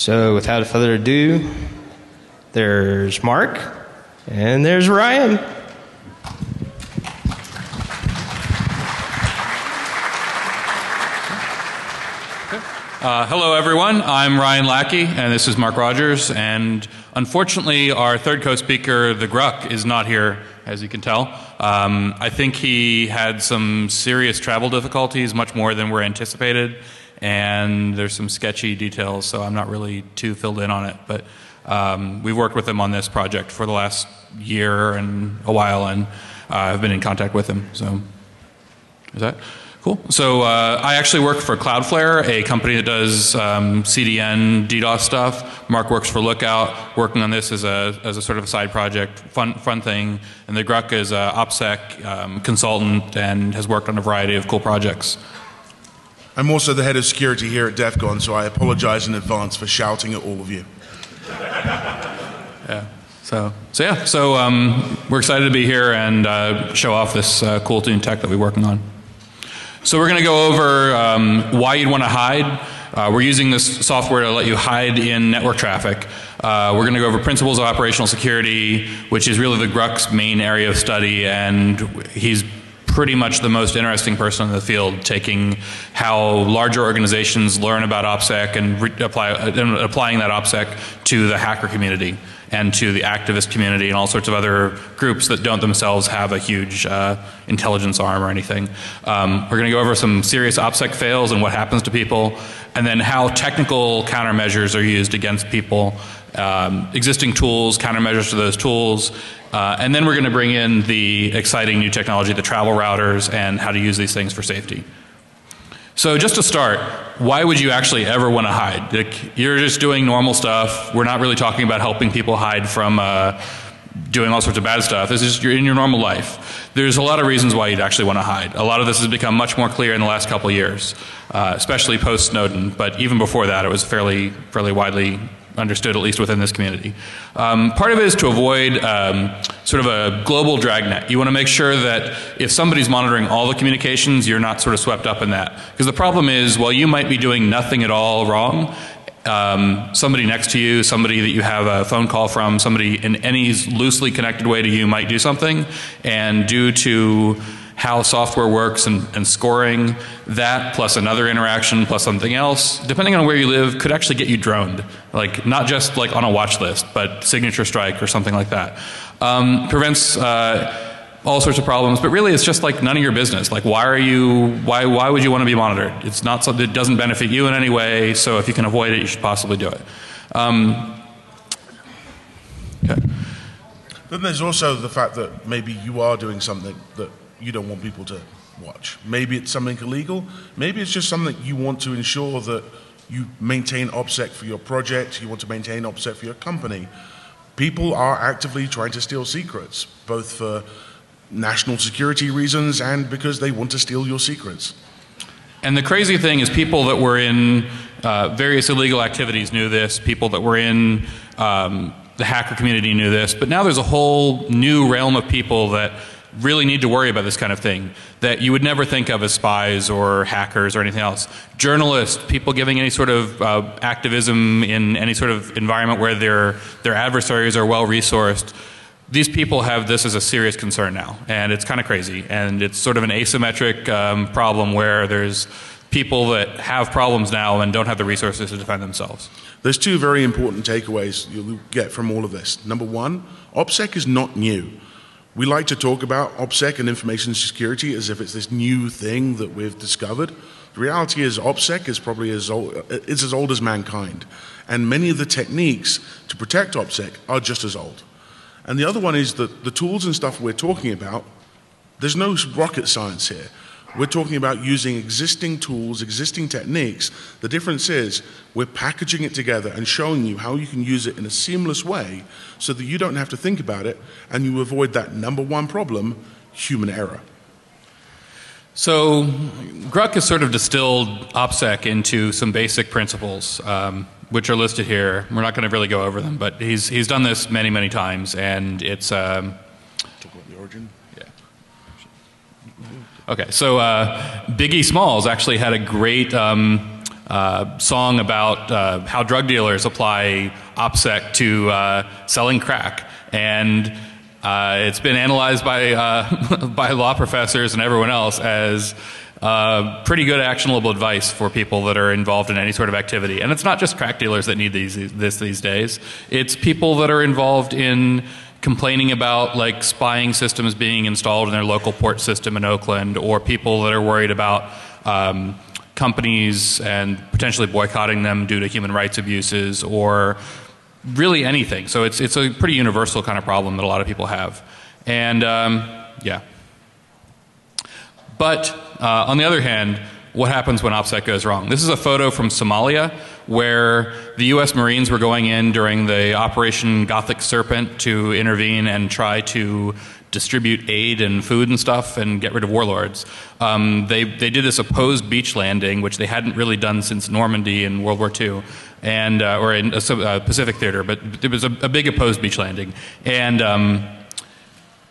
So without further ado, there's Mark and there's Ryan. Hello everyone, I'm Ryan Lackey and this is Mark Rogers, and unfortunately our third co-speaker, the Gruck, is not here, as you can tell. I think he had some serious travel difficulties, much more than were anticipated, and there's some sketchy details, so I'm not really too filled in on it, but we've worked with him on this project for the last year and a while, and I've been in contact with him, so is that? Cool. So I actually work for Cloudflare, a company that does CDN, DDoS stuff. Mark works for Lookout, working on this as a sort of a side project, fun thing. And the Gruck is a OPSEC consultant and has worked on a variety of cool projects. I'm also the head of security here at DEF CON, so I apologize in advance for shouting at all of you. Yeah. So we're excited to be here and show off this cool new tech that we're working on. So we're going to go over why you'd want to hide. We're using this software to let you hide in network traffic. We're going to go over principles of operational security, which is really the Gruck's main area of study, and he's pretty much the most interesting person in the field, taking how larger organizations learn about OPSEC and applying that OPSEC to the hacker community and to the activist community and all sorts of other groups that don't themselves have a huge intelligence arm or anything. We're going to go over some serious OPSEC fails and what happens to people, and then how technical countermeasures are used against people, existing tools, countermeasures to those tools, and then we're going to bring in the exciting new technology, the travel routers, and how to use these things for safety. So just to start, why would you actually ever want to hide? Like, you're just doing normal stuff. We're not really talking about helping people hide from doing all sorts of bad stuff. This is in your normal life. There's a lot of reasons why you'd actually want to hide. A lot of this has become much more clear in the last couple of years, especially post-Snowden, but even before that it was fairly widely understood, at least within this community. Part of it is to avoid sort of a global dragnet. You want to make sure that if somebody's monitoring all the communications, you're not sort of swept up in that. Because the problem is, while you might be doing nothing at all wrong, somebody next to you, somebody that you have a phone call from, somebody in any loosely connected way to you might do something, and due to how software works and scoring, that plus another interaction plus something else, depending on where you live, could actually get you droned. Like, not just like on a watch list, but signature strike or something like that. Prevents all sorts of problems, but really it's just like none of your business. Like, why would you want to be monitored? It's not something that doesn't benefit you in any way, so if you can avoid it, you should possibly do it. Okay. Then there's also the fact that maybe you are doing something that you don't want people to watch. Maybe it's something illegal. Maybe it's just something you want to ensure that you maintain OPSEC for your project, you want to maintain OPSEC for your company. People are actively trying to steal secrets, both for national security reasons and because they want to steal your secrets. And the crazy thing is, people that were in various illegal activities knew this, people that were in the hacker community knew this, but now there's a whole new realm of people that really need to worry about this kind of thing that you would never think of as spies or hackers or anything else. Journalists, people giving any sort of activism in any sort of environment where their adversaries are well resourced. These people have this as a serious concern now, and it's kind of crazy, and it's sort of an asymmetric problem where there's people that have problems now and don't have the resources to defend themselves. There's two very important takeaways you'll get from all of this. Number one, OPSEC is not new. We like to talk about OPSEC and information security as if it's this new thing that we've discovered. The reality is OPSEC is probably as old as mankind, and many of the techniques to protect OPSEC are just as old. And the other one is that the tools and stuff we're talking about, there's no rocket science here. We're talking about using existing tools, existing techniques. The difference is we're packaging it together and showing you how you can use it in a seamless way so that you don't have to think about it and you avoid that number one problem, human error. So Gruck has sort of distilled OPSEC into some basic principles, which are listed here. We're not going to really go over them, but he's done this many, many times, and it's talk about the origin. Okay, so Biggie Smalls actually had a great song about how drug dealers apply OPSEC to selling crack. And it's been analyzed by, by law professors and everyone else as pretty good actionable advice for people that are involved in any sort of activity. And it's not just crack dealers that need this these days. It's people that are involved in complaining about like spying systems being installed in their local port system in Oakland, or people that are worried about companies and potentially boycotting them due to human rights abuses, or really anything. So it's a pretty universal kind of problem that a lot of people have. And yeah. But on the other hand, what happens when OPSEC goes wrong? This is a photo from Somalia where the US Marines were going in during the Operation Gothic Serpent to intervene and try to distribute aid and food and stuff and get rid of warlords. They did this opposed beach landing, which they hadn't really done since Normandy in World War II, and or in Pacific Theater, but it was a big opposed beach landing. And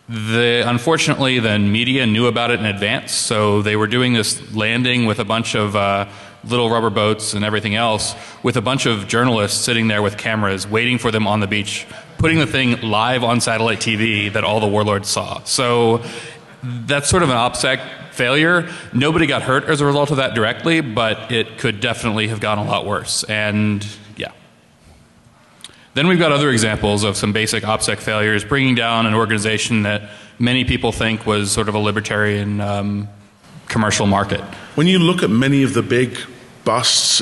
unfortunately, the media knew about it in advance, so they were doing this landing with a bunch of little rubber boats and everything else, with a bunch of journalists sitting there with cameras waiting for them on the beach, putting the thing live on satellite TV that all the warlords saw. So that's sort of an OPSEC failure. Nobody got hurt as a result of that directly, but it could definitely have gone a lot worse. And yeah. Then we've got other examples of some basic OPSEC failures, bringing down an organization that many people think was sort of a libertarian commercial market. When you look at many of the big busts,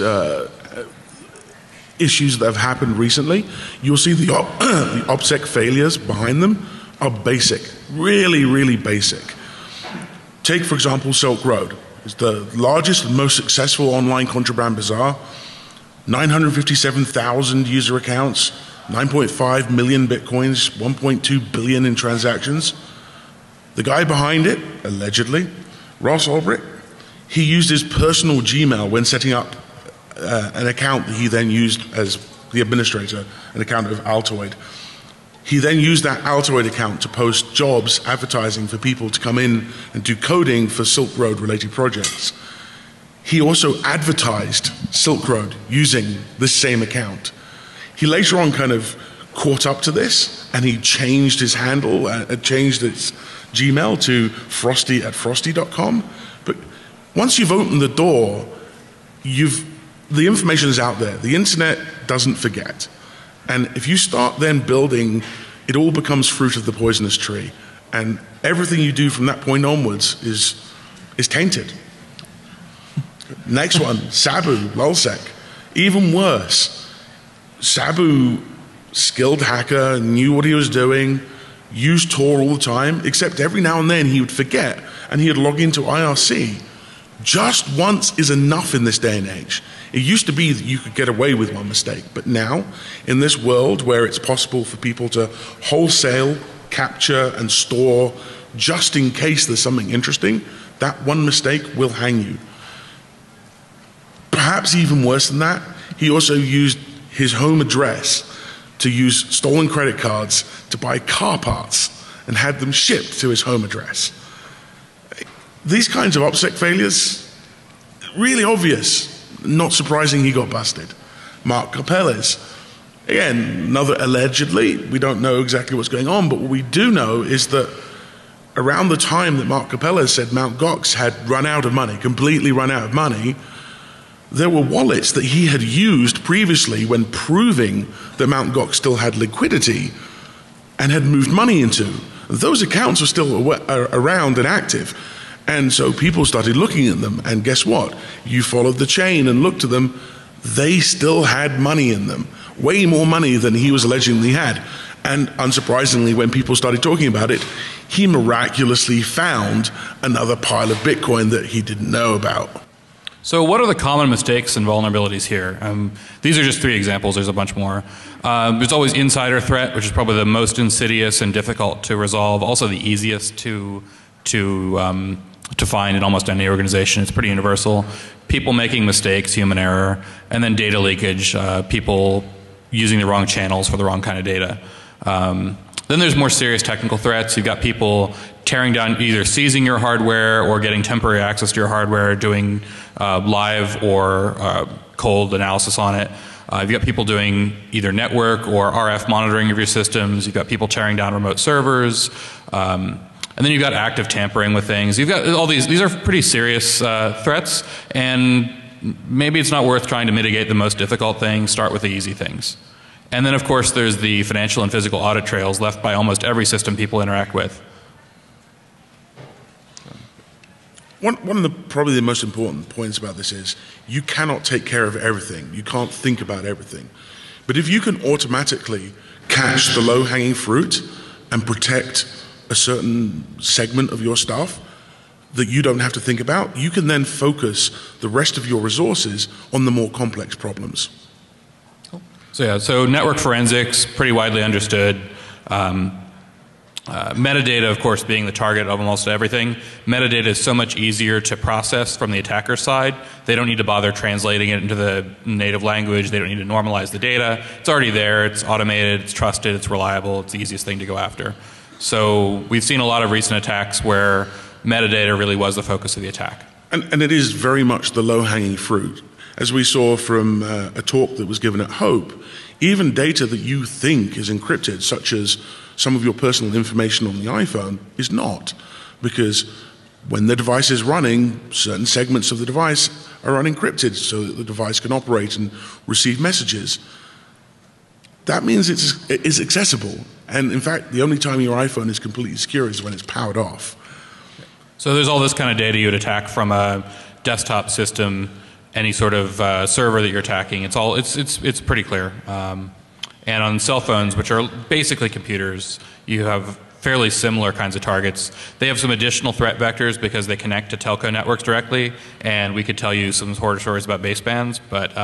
issues that have happened recently, you'll see the OPSEC failures behind them are basic, really, really basic. Take, for example, Silk Road. It's the largest and most successful online contraband bazaar. 957,000 user accounts, 9.5 million bitcoins, 1.2 billion in transactions. The guy behind it, allegedly, Ross Ulbricht, he used his personal Gmail when setting up an account that he then used as the administrator, an account of Altoid. He then used that Altoid account to post jobs advertising for people to come in and do coding for Silk Road related projects. He also advertised Silk Road using this same account. He later on kind of caught up to this, and he changed his handle, changed its Gmail to frosty@frosty.com. But once you've opened the door, the information is out there. The internet doesn't forget. And if you start then building, it all becomes fruit of the poisonous tree. And everything you do from that point onwards is tainted. Next one, Sabu, Lulsec. Even worse. Sabu, skilled hacker, knew what he was doing, used Tor all the time, except every now and then he would forget and he would log into IRC. Just once is enough in this day and age. It used to be that you could get away with one mistake, but now, in this world where it's possible for people to wholesale, capture, and store just in case there's something interesting, that one mistake will hang you. Perhaps even worse than that, he also used his home address to use stolen credit cards to buy car parts and had them shipped to his home address. These kinds of OPSEC failures, really obvious. Not surprising he got busted. Mark Capellas, again, another allegedly, we don't know exactly what's going on, but what we do know is that around the time that Mark Capellas said Mt. Gox had run out of money, completely run out of money, there were wallets that he had used previously when proving that Mt. Gox still had liquidity and had moved money into. Those accounts are still around and active. And so people started looking at them, and guess what? You followed the chain and looked at them, they still had money in them. Way more money than he was alleging he had. And unsurprisingly, when people started talking about it, he miraculously found another pile of Bitcoin that he didn't know about. So what are the common mistakes and vulnerabilities here? These are just 3 examples, there's a bunch more. There's always insider threat, which is probably the most insidious and difficult to resolve, also the easiest to find in almost any organization. It's pretty universal. People making mistakes, human error, and then data leakage, people using the wrong channels for the wrong kind of data. Then there's more serious technical threats. You've got people tearing down, either seizing your hardware or getting temporary access to your hardware, doing live or cold analysis on it. You've got people doing either network or RF monitoring of your systems. You've got people tearing down remote servers. And then you've got active tampering with things. You've got all these are pretty serious threats, and maybe it's not worth trying to mitigate the most difficult things. Start with the easy things. And then of course there's the financial and physical audit trails left by almost every system people interact with. One of the probably the most important points about this is you cannot take care of everything. You can't think about everything. But if you can automatically catch the low-hanging fruit and protect a certain segment of your stuff that you don't have to think about, you can then focus the rest of your resources on the more complex problems. So yeah, so network forensics, pretty widely understood. Metadata, of course, being the target of almost everything. Metadata is so much easier to process from the attacker's side. They don't need to bother translating it into the native language. They don't need to normalize the data. It's already there. It's automated. It's trusted. It's reliable. It's the easiest thing to go after. So we've seen a lot of recent attacks where metadata really was the focus of the attack. And it is very much the low-hanging fruit. As we saw from a talk that was given at Hope, even data that you think is encrypted, such as some of your personal information on the iPhone, is not. Because when the device is running, certain segments of the device are unencrypted so that the device can operate and receive messages. That means it is accessible. And in fact, the only time your iPhone is completely secure is when it's powered off. So there's all this kind of data you would attack from a desktop system, any sort of server that you're attacking. It's pretty clear. And on cell phones, which are basically computers, you have fairly similar kinds of targets. They have some additional threat vectors because they connect to telco networks directly, and we could tell you some horror stories about basebands, but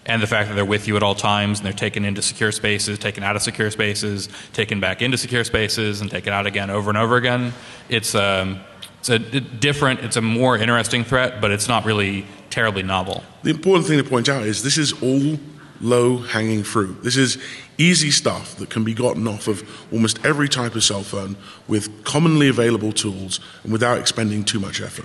and the fact that they're with you at all times and they're taken into secure spaces, taken out of secure spaces, taken back into secure spaces, and taken out again over and over again. It's a more interesting threat, but it's not really terribly novel. The important thing to point out is this is all low-hanging fruit. This is easy stuff that can be gotten off of almost every type of cell phone with commonly available tools and without expending too much effort.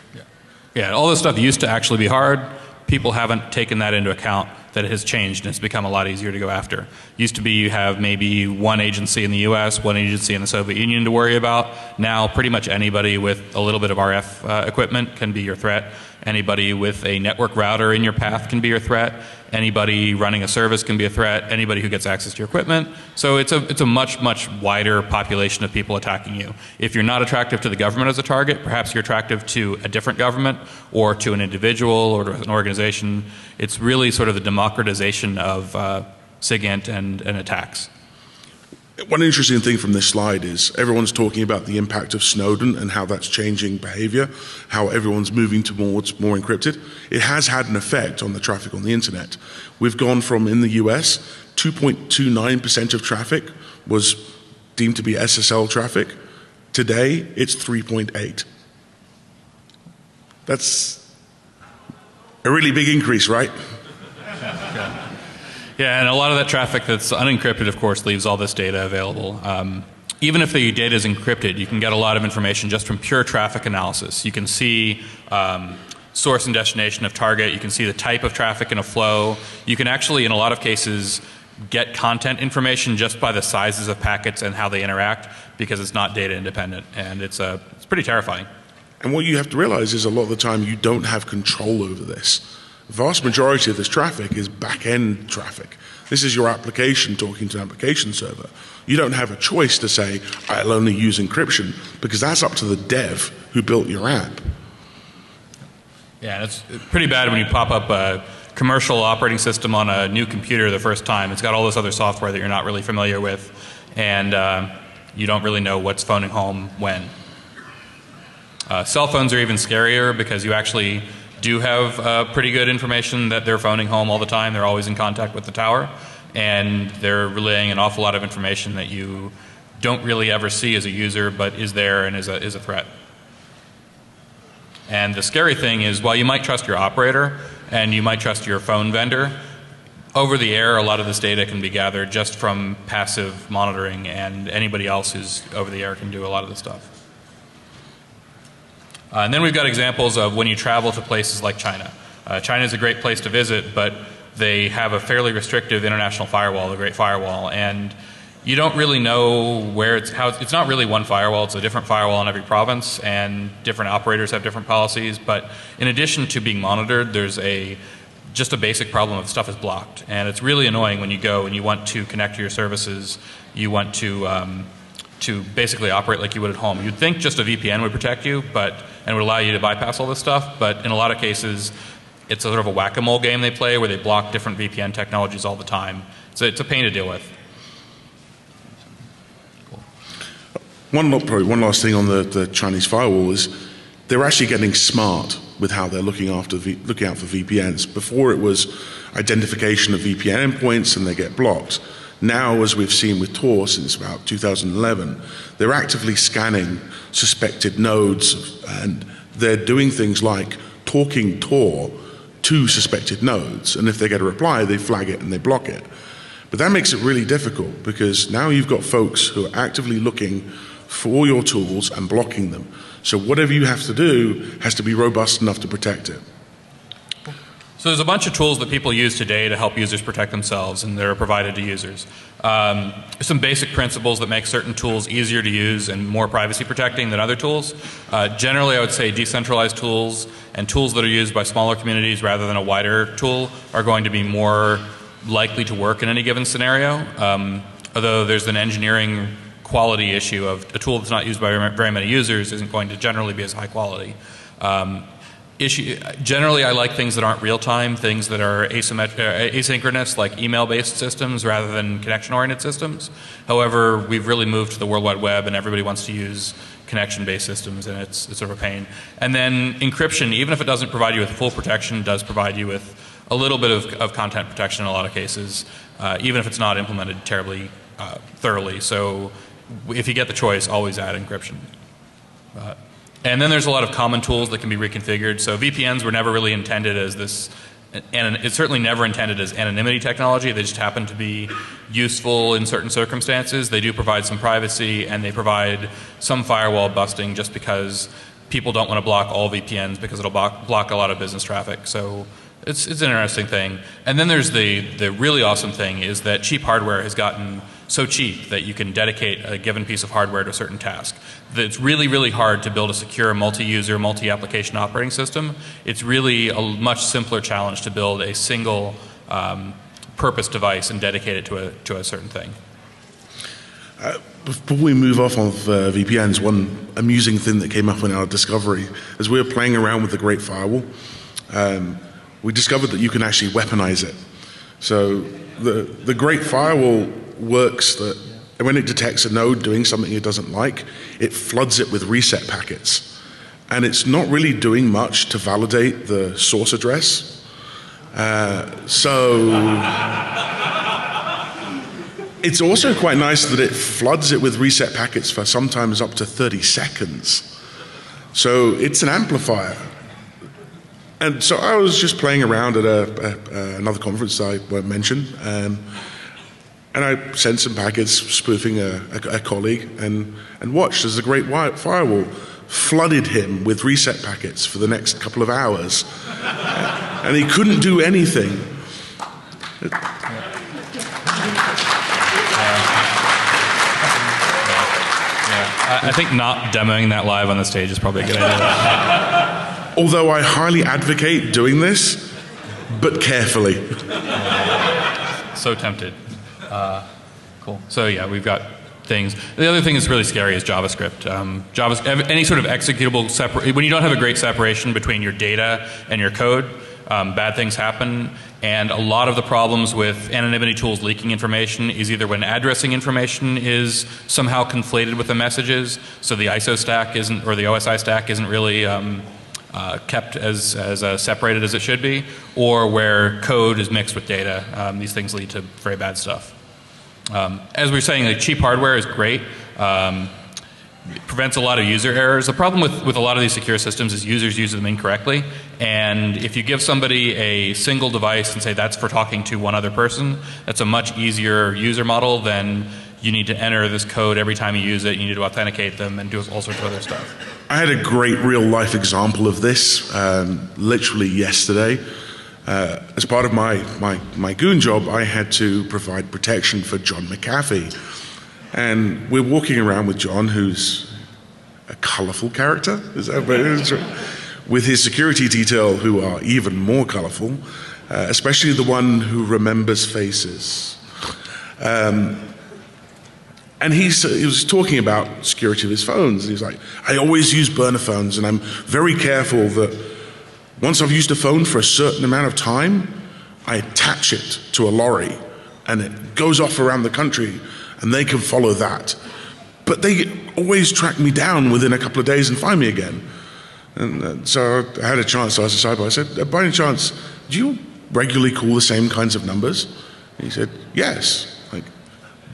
Yeah, all this stuff used to actually be hard. People haven't taken that into account, that it has changed and it's become a lot easier to go after. Used to be you have maybe one agency in the US, one agency in the Soviet Union to worry about. Now pretty much anybody with a little bit of RF equipment can be your threat. Anybody with a network router in your path can be your threat. Anybody running a service can be a threat. Anybody who gets access to your equipment. So it's a much, much wider population of people attacking you. If you're not attractive to the government as a target, perhaps you're attractive to a different government or to an individual or to an organization. It's really sort of the democratization of SIGINT and attacks. One interesting thing from this slide is everyone's talking about the impact of Snowden and how that's changing behavior, how everyone's moving towards more encrypted. It has had an effect on the traffic on the internet. We've gone from, in the US, 2.29% of traffic was deemed to be SSL traffic. Today, it's 3.8. That's a really big increase, right? Yeah, and a lot of that traffic that's unencrypted, of course, leaves all this data available. Even if the data is encrypted, you can get a lot of information just from pure traffic analysis. You can see source and destination of target. You can see the type of traffic in a flow. You can actually, in a lot of cases, get content information just by the sizes of packets and how they interact, because it's not data independent, and it's pretty terrifying. And what you have to realize is a lot of the time you don't have control over this. The vast majority of this traffic is back-end traffic. This is your application talking to an application server. You don't have a choice to say, I'll only use encryption, because that's up to the dev who built your app. Yeah, and it's pretty bad when you pop up a commercial operating system on a new computer the first time. It's got all this other software that you're not really familiar with, and you don't really know what's phoning home when. Cell phones are even scarier because you actually do have pretty good information that they're phoning home all the time. They're always in contact with the tower, and they're relaying an awful lot of information that you don't really ever see as a user, but is there and is a threat. And the scary thing is, while you might trust your operator and you might trust your phone vendor, over the air a lot of this data can be gathered just from passive monitoring, and anybody else who's over the air can do a lot of this stuff. And then we've got examples of when you travel to places like China. China is a great place to visit, but they have a fairly restrictive international firewall, the Great Firewall, and you don't really know where it's not really one firewall, it's a different firewall in every province, and different operators have different policies, but in addition to being monitored, there's just a basic problem of stuff is blocked, and it's really annoying when you go and you want to connect to your services, you want to basically operate like you would at home. You'd think just a VPN would protect you, and would allow you to bypass all this stuff, but in a lot of cases, it's a sort of a whack-a-mole game they play where they block different VPN technologies all the time. So it's a pain to deal with. Probably one last thing on the Chinese firewall is they're actually getting smart with how they're looking out for VPNs. Before it was identification of VPN endpoints and they get blocked. Now, as we've seen with Tor since about 2011, they're actively scanning suspected nodes, and they're doing things like talking Tor to suspected nodes, and if they get a reply, they flag it and they block it. But that makes it really difficult because now you've got folks who are actively looking for your tools and blocking them. So whatever you have to do has to be robust enough to protect it. So there's a bunch of tools that people use today to help users protect themselves, and they're provided to users. Some basic principles that make certain tools easier to use and more privacy protecting than other tools. Generally, I would say decentralized tools and tools that are used by smaller communities rather than a wider tool are going to be more likely to work in any given scenario. Although there's an engineering quality issue of a tool that's not used by very many users isn't going to generally be as high quality. Generally, I like things that aren't real-time, things that are asynchronous, like email-based systems rather than connection-oriented systems. However, we've really moved to the World Wide Web, and everybody wants to use connection-based systems, and it's sort of a pain. And then encryption, even if it doesn't provide you with full protection, does provide you with a little bit of content protection in a lot of cases, even if it's not implemented terribly thoroughly. So if you get the choice, always add encryption. And then there's a lot of common tools that can be reconfigured. So VPNs were never really intended as this, and it's certainly never intended as anonymity technology. They just happen to be useful in certain circumstances. They do provide some privacy, and they provide some firewall busting just because people don't want to block all VPNs because it'll block a lot of business traffic. So it's an interesting thing. And then there's the really awesome thing is that cheap hardware has gotten so cheap that you can dedicate a given piece of hardware to a certain task. It's really, really hard to build a secure multi-user, multi-application operating system. It's really a much simpler challenge to build a single purpose device and dedicate it to a certain thing. Before we move off of VPNs, one amusing thing that came up in our discovery, as we were playing around with the Great Firewall, we discovered that you can actually weaponize it. So the Great Firewall works that when it detects a node doing something it doesn't like, it floods it with reset packets. And it's not really doing much to validate the source address. So it's also quite nice that it floods it with reset packets for sometimes up to 30 seconds. So it's an amplifier. And so I was just playing around at another conference I won't mention, and I sent some packets spoofing a colleague and watched as the Great Firewall flooded him with reset packets for the next couple of hours. And he couldn't do anything. I think not demoing that live on the stage is probably a good idea. Although I highly advocate doing this, but carefully. So tempted. Cool. So yeah, we've got things. The other thing that's really scary is JavaScript. Any sort of executable when you don't have a great separation between your data and your code, bad things happen. And a lot of the problems with anonymity tools leaking information is either when addressing information is somehow conflated with the messages, so the ISO stack isn't, or the OSI stack isn't really kept as separated as it should be, or where code is mixed with data. These things lead to very bad stuff. As we were saying, like, cheap hardware is great. It prevents a lot of user errors. The problem with a lot of these secure systems is users use them incorrectly. And if you give somebody a single device and say that's for talking to one other person, that's a much easier user model than you need to enter this code every time you use it, you need to authenticate them and do all sorts of other stuff. I had a great real-life example of this literally yesterday. As part of my goon job, I had to provide protection for John McAfee. And we're walking around with John, who's a colorful character, with his security detail, who are even more colorful, especially the one who remembers faces. And he was talking about security of his phones. And he was like, I always use burner phones, and I'm very careful that once I've used a phone for a certain amount of time, I attach it to a lorry, and it goes off around the country, and they can follow that. But they always track me down within a couple of days and find me again. And so I had a chance to ask the cyber. I said, by any chance, do you regularly call the same kinds of numbers? And he said, yes. Like,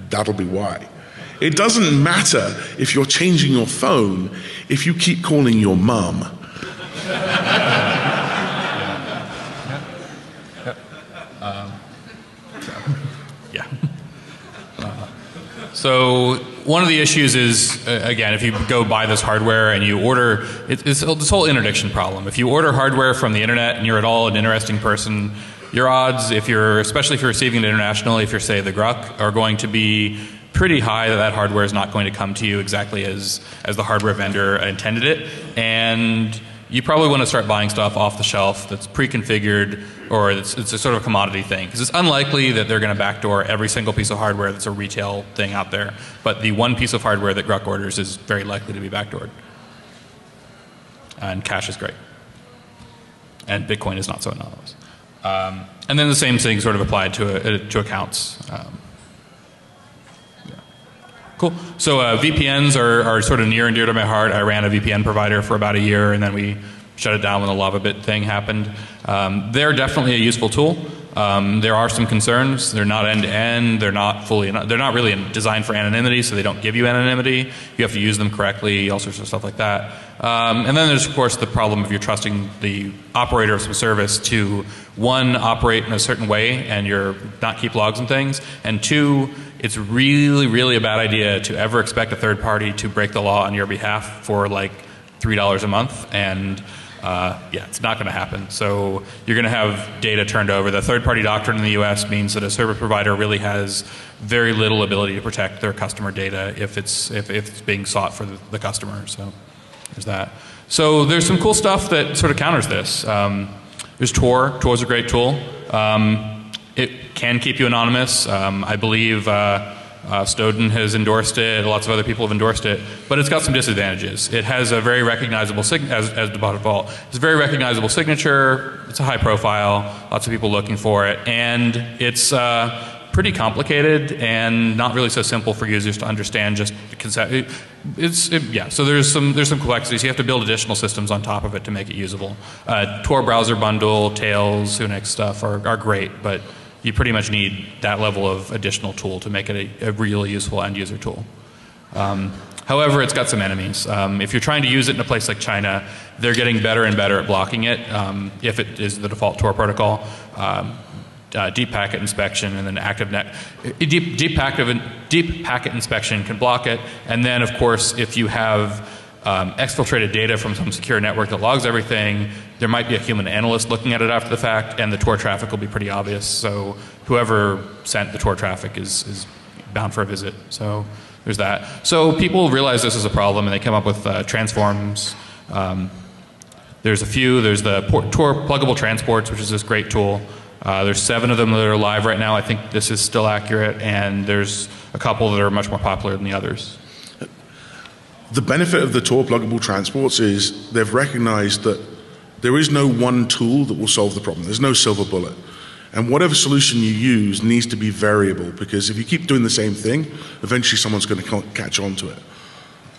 that'll be why. It doesn't matter if you're changing your phone if you keep calling your mum. So one of the issues is, again, if you go buy this hardware and you order, it's this whole interdiction problem. If you order hardware from the internet and you're at all an interesting person, your odds, especially if you're receiving it internationally, if you're, say, the Gruck, are going to be pretty high that hardware is not going to come to you exactly as the hardware vendor intended it. And you probably want to start buying stuff off the shelf that's pre-configured, or it's a sort of a commodity thing. Because it's unlikely that they're going to backdoor every single piece of hardware that's a retail thing out there. But the one piece of hardware that Gruck orders is very likely to be backdoored. And cash is great. And Bitcoin is not so anomalous. And then the same thing sort of applied to accounts. Cool. So VPNs are sort of near and dear to my heart. I ran a VPN provider for about a year, and then we shut it down when the LavaBit thing happened. They're definitely a useful tool. There are some concerns. They're not end-to-end. They're not really designed for anonymity, so they don't give you anonymity. You have to use them correctly, all sorts of stuff like that. And then there's, of course, the problem of you're trusting the operator of some service to, one, operate in a certain way and not keep logs and things, and two, it's really, really a bad idea to ever expect a third party to break the law on your behalf for like $3 a month, and yeah, it's not going to happen. So you're going to have data turned over. The third-party doctrine in the U.S. means that a service provider really has very little ability to protect their customer data if it's being sought for the customer. So there's that. So there's some cool stuff that sort of counters this. There's Tor. Tor's a great tool. It can keep you anonymous. I believe Snowden has endorsed it. Lots of other people have endorsed it. But it's got some disadvantages. It has a very recognizable as by default. It's a very recognizable signature. It's a high profile. Lots of people looking for it, and it's pretty complicated and not really so simple for users to understand. Just the concept. Yeah. So there's some complexities. You have to build additional systems on top of it to make it usable. Tor browser bundle, Tails, Unix stuff are great, but you pretty much need that level of additional tool to make it a really useful end user tool. However, it's got some enemies. If you're trying to use it in a place like China, they're getting better and better at blocking it if it is the default Tor protocol. Deep packet inspection and then deep packet inspection can block it. And then, of course, if you have exfiltrated data from some secure network that logs everything, there might be a human analyst looking at it after the fact, and the Tor traffic will be pretty obvious. So whoever sent the Tor traffic is bound for a visit. So there's that. So people realize this is a problem, and they come up with transforms. There's a few. There's the Tor pluggable transports, which is this great tool. There's 7 of them that are live right now. I think this is still accurate, and there's a couple that are much more popular than the others. The benefit of the Tor pluggable transports is they've recognized that there is no one tool that will solve the problem. There's no silver bullet. And whatever solution you use needs to be variable, because if you keep doing the same thing, eventually someone's going to catch on to it.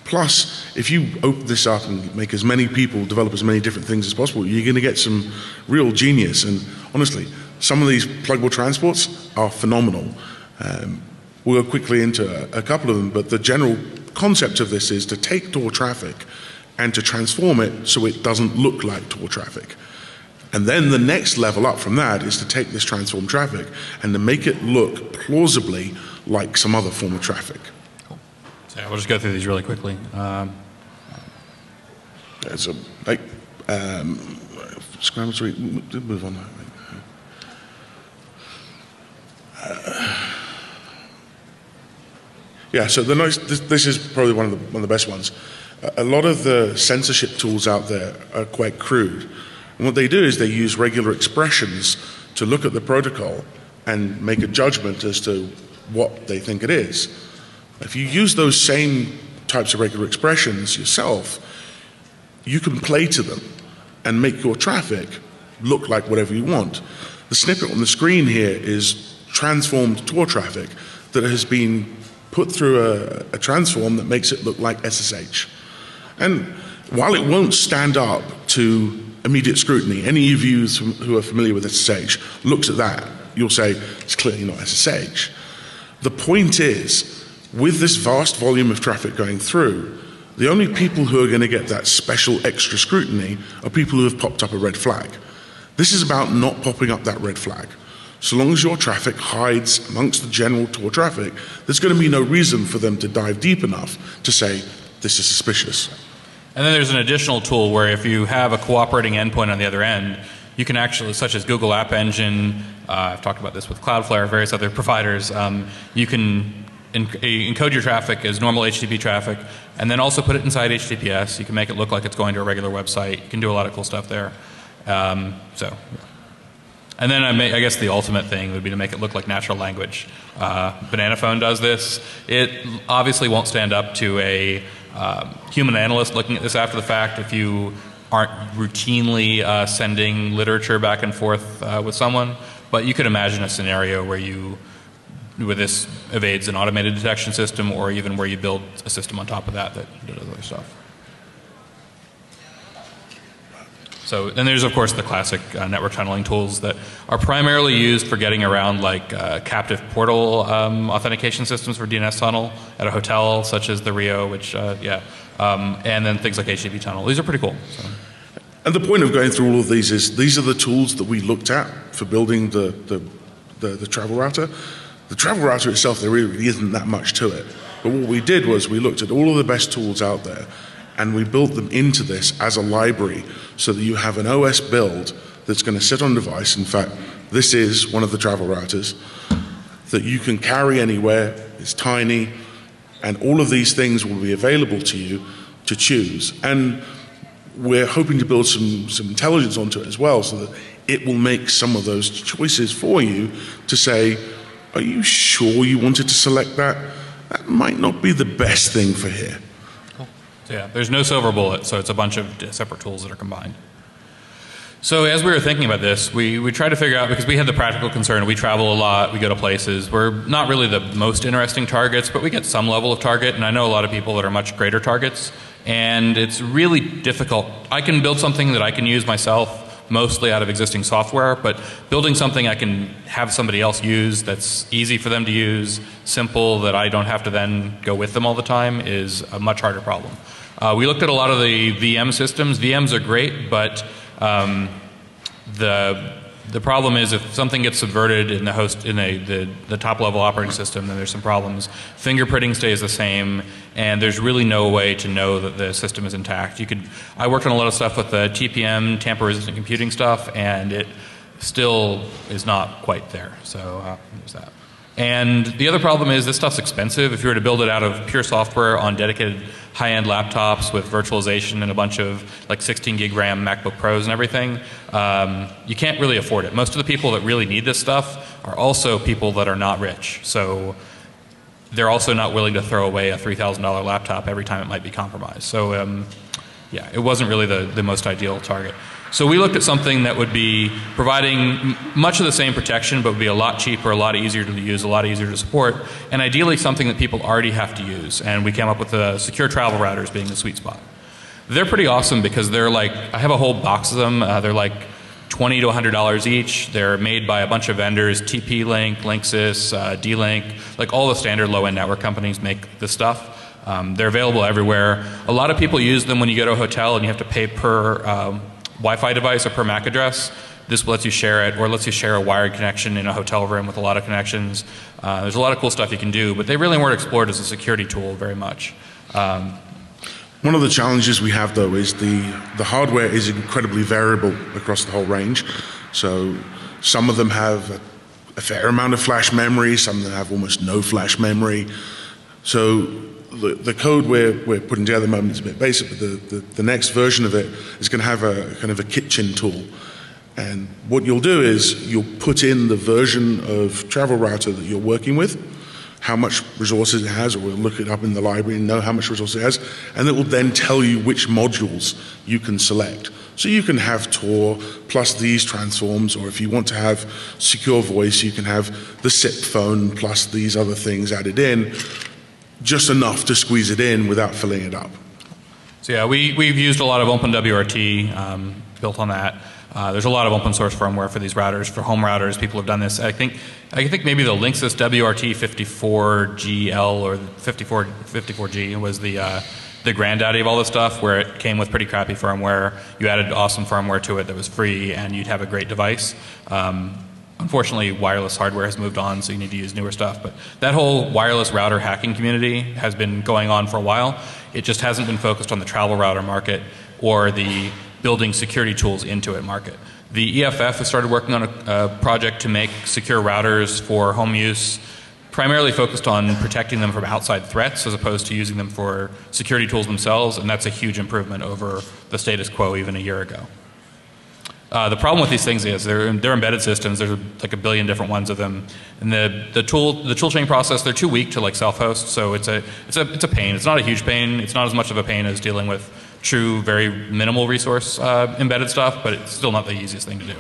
Plus, if you open this up and make as many people develop as many different things as possible, you're going to get some real genius. And honestly, some of these pluggable transports are phenomenal. We'll go quickly into a couple of them, but the general concept of this is to take Tor traffic and to transform it so it doesn't look like Tor traffic. And then the next level up from that is to take this transformed traffic and to make it look plausibly like some other form of traffic. Cool. So yeah, we'll just go through these really quickly. So, like, scramble to move on. Yeah, so this is probably one of the best ones. A lot of the censorship tools out there are quite crude. And what they do is they use regular expressions to look at the protocol and make a judgment as to what they think it is. If you use those same types of regular expressions yourself, you can play to them and make your traffic look like whatever you want. The snippet on the screen here is transformed Tor traffic that has been put through a transform that makes it look like SSH. And while it won't stand up to immediate scrutiny, any of you who are familiar with SSH looks at that, you'll say, it's clearly not SSH. The point is, with this vast volume of traffic going through, the only people who are going to get that special extra scrutiny are people who have popped up a red flag. This is about not popping up that red flag. So long as your traffic hides amongst the general Tor traffic, there's going to be no reason for them to dive deep enough to say, this is suspicious. And then there's an additional tool where if you have a cooperating endpoint on the other end, you can actually, such as Google App Engine, I've talked about this with Cloudflare, various other providers, you can encode your traffic as normal HTTP traffic, and then also put it inside HTTPS. You can make it look like it's going to a regular website. You can do a lot of cool stuff there. And then I guess the ultimate thing would be to make it look like natural language. Banana Phone does this. It obviously won't stand up to a human analyst looking at this after the fact if you aren't routinely sending literature back and forth with someone. But you could imagine a scenario where this evades an automated detection system, or even where you build a system on top of that does other stuff. So then there's of course the classic network tunneling tools that are primarily used for getting around like captive portal authentication systems for DNS tunnel at a hotel such as the Rio, which and then things like HTTP tunnel. These are pretty cool. So. And the point of going through all of these is these are the tools that we looked at for building the travel router. The travel router itself, there really isn't that much to it. But what we did was we looked at all of the best tools out there and we built them into this as a library so that you have an OS build that's going to sit on device. In fact, this is one of the travel routers that you can carry anywhere. It's tiny, and all of these things will be available to you to choose. And we're hoping to build some intelligence onto it as well so that it will make some of those choices for you to say, are you sure you wanted to select that? That might not be the best thing for here. Yeah, there's no silver bullet, so it's a bunch of separate tools that are combined. So as we were thinking about this, we tried to figure out, because we had the practical concern, we travel a lot, we go to places, we're not really the most interesting targets, but we get some level of target, and I know a lot of people that are much greater targets, and it's really difficult. I can build something that I can use myself, mostly out of existing software, but building something I can have somebody else use that's easy for them to use, simple, that I don't have to then go with them all the time is a much harder problem. We looked at a lot of the VM systems. VMs are great, but the problem is if something gets subverted in the host in the top level operating system, then there's some problems. Fingerprinting stays the same, and there's really no way to know that the system is intact. I worked on a lot of stuff with the TPM, tamper-resistant computing stuff, and it still is not quite there. So there's that. And the other problem is this stuff's expensive. If you were to build it out of pure software on dedicated high-end laptops with virtualization and a bunch of like 16 gig RAM MacBook Pros and everything, you can't really afford it. Most of the people that really need this stuff are also people that are not rich. So they're also not willing to throw away a $3,000 laptop every time it might be compromised. So yeah, it wasn't really the most ideal target. So we looked at something that would be providing much of the same protection, but would be a lot cheaper, a lot easier to use, a lot easier to support, and ideally something that people already have to use. And we came up with the secure travel routers being the sweet spot. They're pretty awesome because they're like, I have a whole box of them. They're like $20 to $100 each. They're made by a bunch of vendors, TP-Link, Linksys, D-Link, like all the standard low-end network companies make this stuff. They're available everywhere. A lot of people use them when you go to a hotel and you have to pay per Wi-Fi device or per MAC address. This lets you share it, or lets you share a wired connection in a hotel room with a lot of connections. There's a lot of cool stuff you can do, but they really weren't explored as a security tool very much. One of the challenges we have, though, is the hardware is incredibly variable across the whole range. So some of them have a fair amount of flash memory, some of them have almost no flash memory. So the code we're putting together at the moment is a bit basic, but the next version of it is going to have a kind of a kitchen tool. And what you'll do is you'll put in the version of travel router that you're working with, how much resources it has, or we'll look it up in the library and know how much resources it has, and it will then tell you which modules you can select. So you can have Tor plus these transforms, or if you want to have secure voice, you can have the SIP phone plus these other things added in, just enough to squeeze it in without filling it up. So yeah, we've used a lot of OpenWRT built on that. There's a lot of open source firmware for these routers, for home routers. People have done this. I think maybe the Linksys WRT 54GL or 54G was the granddaddy of all this stuff, where it came with pretty crappy firmware. You added awesome firmware to it that was free, and you'd have a great device. Unfortunately, wireless hardware has moved on, so you need to use newer stuff. But that whole wireless router hacking community has been going on for a while. It just hasn't been focused on the travel router market or the building security tools into it market. The EFF has started working on a project to make secure routers for home use, primarily focused on protecting them from outside threats as opposed to using them for security tools themselves, and that's a huge improvement over the status quo even a year ago. The problem with these things is they're embedded systems. There's like a billion different ones of them, and the tool chain process, they're too weak to like self-host. So it's a pain. It's not a huge pain. It's not as much of a pain as dealing with true, very minimal resource embedded stuff, but it's still not the easiest thing to do.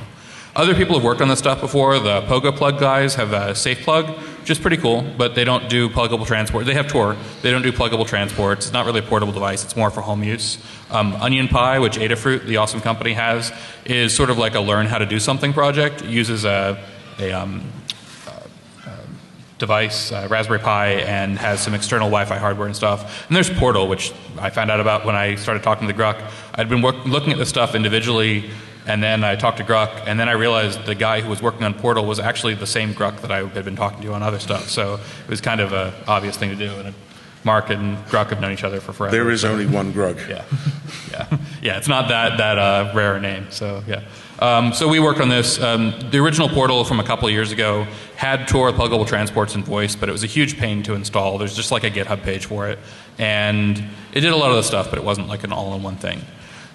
Other people have worked on this stuff before. The Pogo Plug guys have a Safe Plug, which is pretty cool, but they don't do pluggable transport. They have Tor. They don't do pluggable transports. It's not really a portable device. It's more for home use. Onion Pie, which Adafruit, the awesome company, has, is sort of like a learn how to do something project. It uses a device, Raspberry Pi, and has some external Wi-Fi hardware and stuff. And there's Portal, which I found out about when I started talking to Gruck. I'd been looking at this stuff individually, and then I talked to Gruck, and then I realized the guy who was working on Portal was actually the same Gruck that I had been talking to on other stuff. So it was kind of an obvious thing to do. And Mark and Gruck have known each other for forever. There is only one Gruck. Yeah, it's not that rare a name. So yeah. So we worked on this. The original Portal from a couple of years ago had Tor pluggable transports and voice, but it was a huge pain to install. There's just like a GitHub page for it, and it did a lot of the stuff, but it wasn't like an all-in-one thing.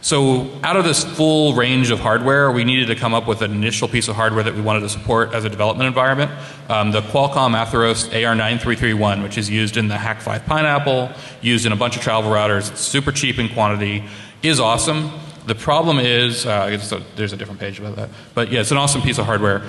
So out of this full range of hardware, we needed to come up with an initial piece of hardware that we wanted to support as a development environment. The Qualcomm Atheros AR9331, which is used in the Hack 5 Pineapple, used in a bunch of travel routers. It's super cheap in quantity, is awesome. The problem is, there's a different page about that, but yeah, it's an awesome piece of hardware.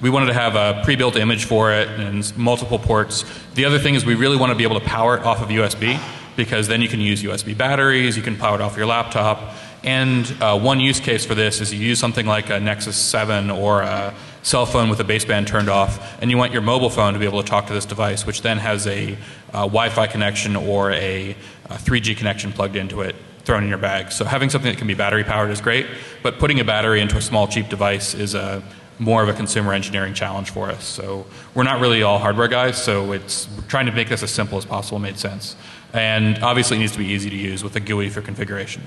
We wanted to have a pre-built image for it and multiple ports. The other thing is we really want to be able to power it off of USB, because then you can use USB batteries, you can power it off your laptop. And one use case for this is you use something like a Nexus 7 or a cell phone with the baseband turned off, and you want your mobile phone to be able to talk to this device, which then has a Wi-Fi connection or a 3G connection plugged into it, thrown in your bag. So having something that can be battery powered is great, but putting a battery into a small cheap device is more of a consumer engineering challenge for us. So we're not really all hardware guys, so it's trying to make this as simple as possible made sense. And obviously it needs to be easy to use with a GUI for configuration.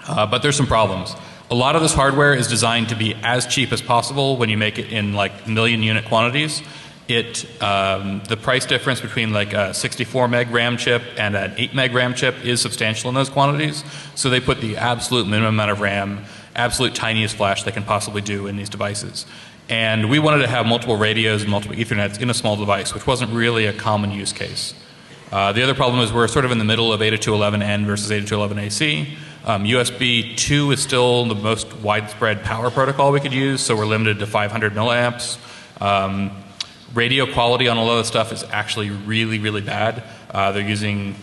But there's some problems. A lot of this hardware is designed to be as cheap as possible when you make it in like million unit quantities. The price difference between like a 64 meg RAM chip and an 8 meg RAM chip is substantial in those quantities. So they put the absolute minimum amount of RAM, absolute tiniest flash they can possibly do in these devices. And we wanted to have multiple radios and multiple Ethernets in a small device, which wasn't really a common use case. The other problem is we're sort of in the middle of 802.11n versus 802.11ac. USB 2 is still the most widespread power protocol we could use, so we're limited to 500 milliamps. Radio quality on a lot of the stuff is actually really, really bad. They're using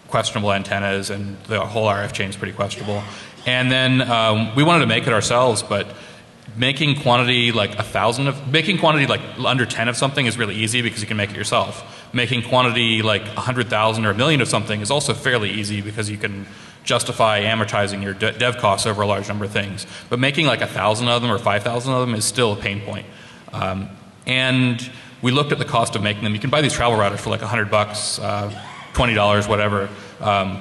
questionable antennas, and the whole RF chain is pretty questionable. And then we wanted to make it ourselves, but making quantity like under 10 of something is really easy because you can make it yourself. Making quantity like 100,000 or 1,000,000 of something is also fairly easy because you can justify amortizing your dev costs over a large number of things. But making like 1,000 of them or 5,000 of them is still a pain point. And we looked at the cost of making them. You can buy these travel routers for like $100, $20, whatever.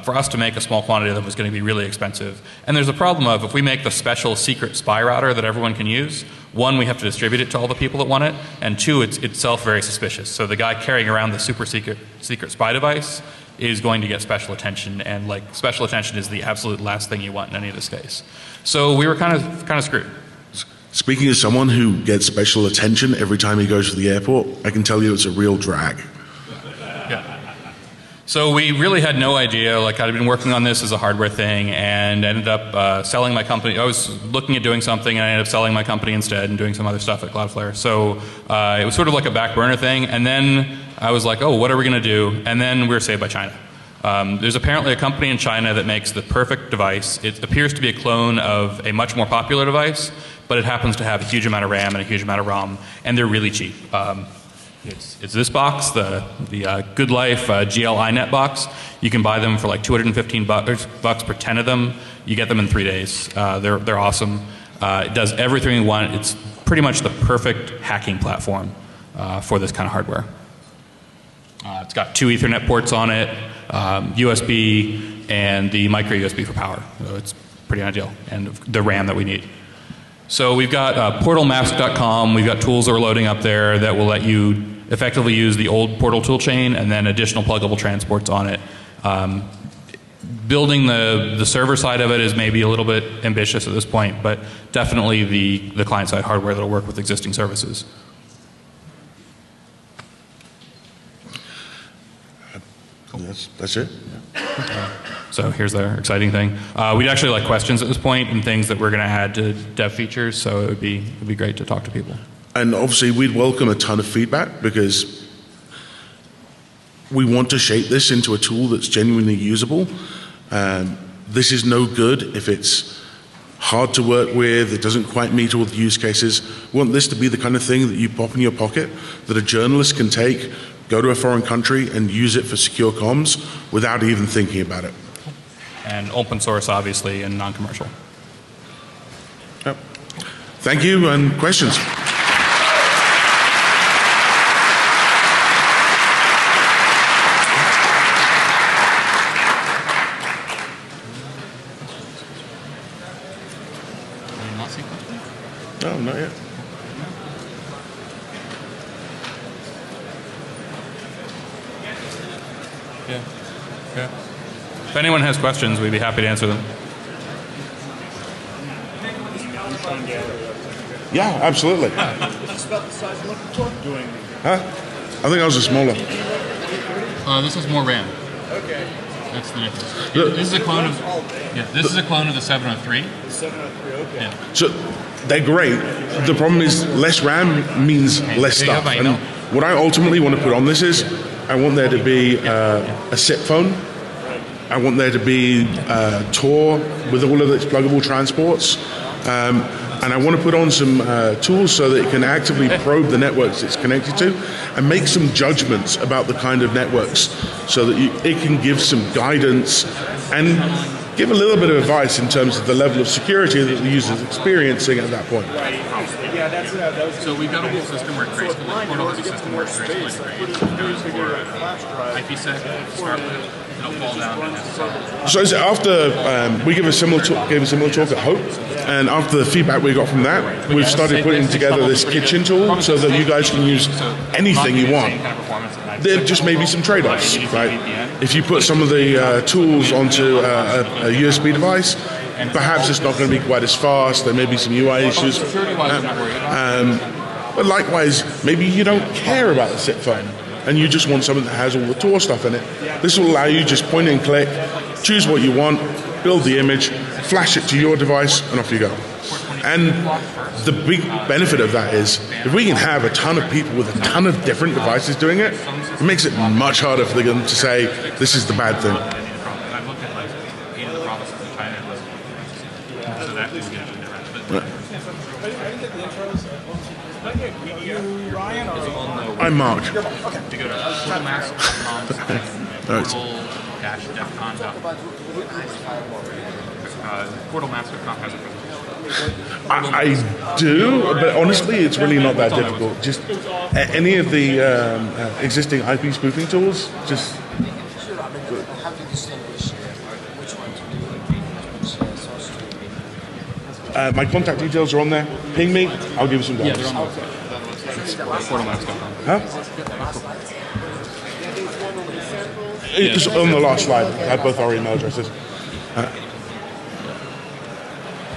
For us to make a small quantity of them was going to be really expensive. And there's a problem of if we make the special secret spy router that everyone can use, one, we have to distribute it to all the people that want it, and two, it's itself very suspicious. So the guy carrying around the super secret spy device is going to get special attention, and like special attention is the absolute last thing you want in any of this case. So we were kind of screwed. Speaking as someone who gets special attention every time he goes to the airport, I can tell you it's a real drag. Yeah. So we really had no idea. Like, I'd been working on this as a hardware thing and ended up selling my company. I was looking at doing something and I ended up selling my company instead and doing some other stuff at Cloudflare. So it was sort of like a back burner thing. And then I was like, oh, what are we going to do? And then we were saved by China. There's apparently a company in China that makes the perfect device. It appears to be a clone of a much more popular device, but it happens to have a huge amount of RAM and a huge amount of ROM, and they're really cheap. It's this box, the Good Life GL iNet box. You can buy them for like $215 per 10 of them. You get them in 3 days. They're awesome. It does everything you want. It's pretty much the perfect hacking platform for this kind of hardware. It's got 2 Ethernet ports on it, USB, and the micro USB for power. So it's pretty ideal, and the RAM that we need. So we've got portalmask.com. We've got tools that we're loading up there that will let you effectively use the old Portal toolchain and then additional pluggable transports on it. Building the server side of it is maybe a little bit ambitious at this point, but definitely the client side hardware that will work with existing services. That's it. So here's the exciting thing. We'd actually like questions at this point and things that we're going to add to dev features, so it would be great to talk to people. And obviously we'd welcome a ton of feedback because we want to shape this into a tool that's genuinely usable. This is no good if it's hard to work with, it doesn't quite meet all the use cases. We want this to be the kind of thing that you pop in your pocket, that a journalist can take, go to a foreign country and use it for secure comms without even thinking about it. And open source, obviously, and non-commercial. Yep. Thank you, and questions? No, not yet. Yeah. If anyone has questions, we'd be happy to answer them. Yeah, absolutely. Is this about the size I'm looking for? Doing. Huh? I think I was a smaller. This is more RAM. Okay. That's the difference. This is a clone of. Yeah, this is a clone of the 703. The 703. Okay. Yeah. So they're great. The problem is less RAM means less stuff. And what I ultimately want to put on this is I want there to be a SIP phone. I want there to be Tor with all of its pluggable transports. And I want to put on some tools so that it can actively probe the networks it's connected to and make some judgments about the kind of networks so that it can give some guidance and give a little bit of advice in terms of the level of security that the user is experiencing at that point. Yeah, that's So we've got a whole system where basically the Portal has a system where it's IPsec, SmartLib, it'll fall down and So after we gave a similar talk at Hope, and after the feedback we got from that, we've started putting together this kitchen tool so that you guys can use anything you want. There just may be some trade-offs, right? If you put some of the tools onto a USB device, perhaps it's not going to be quite as fast. There may be some UI issues. But likewise, maybe you don't care about the SIP phone and you just want something that has all the Tor stuff in it. This will allow you just point and click, choose what you want, build the image, flash it to your device, and off you go. And the big benefit of that is if we can have a ton of people with a ton of different devices doing it, it makes it much harder for them to say this is the bad thing. I've looked at like 8 of the provinces in China, so that will get I'm Mark. You go to portalmask.com has a presentation. I do, but honestly, it's really not that difficult. Just any of the existing IP spoofing tools, just. How do you distinguish which one to do? My contact details are on there. Ping me, I'll give you some demos. Yeah, they're on the website. Portalmask.com. Huh? It's on the last slide. I have both our email addresses.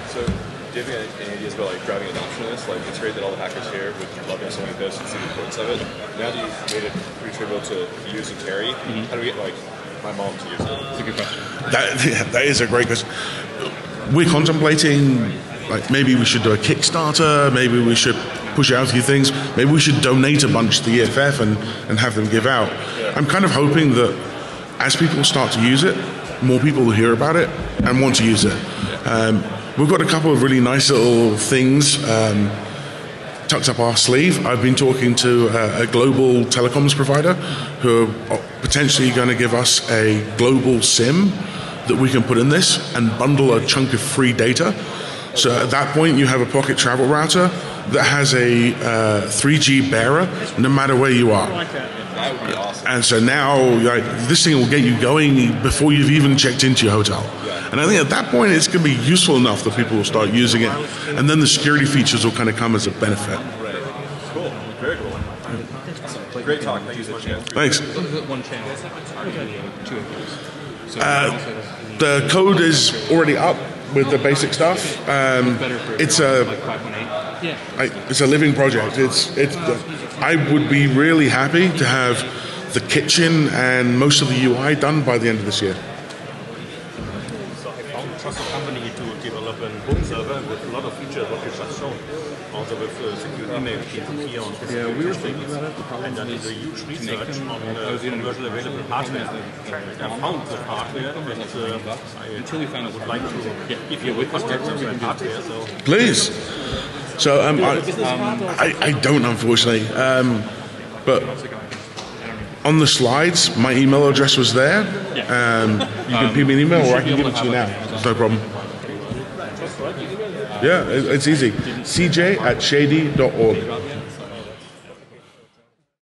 So, do you have any ideas about like driving adoption of this? Like, it's great that all the hackers here would love to something like this and see the importance of it. Now that you've made it pretty trivial to use and carry, how do we get like my mom to use it? That's a good question. That is a great question. We're contemplating, like, maybe we should do a Kickstarter, maybe we should push out a few things, maybe we should donate a bunch to the EFF and have them give out. I'm kind of hoping that as people start to use it, more people will hear about it and want to use it. We've got a couple of really nice little things tucked up our sleeve. I've been talking to a global telecoms provider who are potentially going to give us a global SIM that we can put in this and bundle a chunk of free data. So at that point, you have a pocket travel router that has a 3G bearer no matter where you are. That would be awesome. And so now, like, this thing will get you going before you've even checked into your hotel. And I think at that point, it's going to be useful enough that people will start using it. And then the security features will kind of come as a benefit. Cool. Very cool. Awesome. Great talk. Thank you so much, guys. Thanks. One channel. The code is already up with the basic stuff. It's a living project. I would be really happy to have the kitchen and most of the UI done by the end of this year. So I found a trusted company to develop a home server with a lot of features what you just shown. Also with secure email, peer-to-peer, and we were thinking about it. And then there's a huge research on commercially available hardware. I found the hardware, and I would like to give you a contact of that hardware. So. Please. So I don't, unfortunately, but on the slides, my email address was there. You can ping me an email, or I can give it to you now. It's no problem. Yeah, it's easy. cj@shady.org.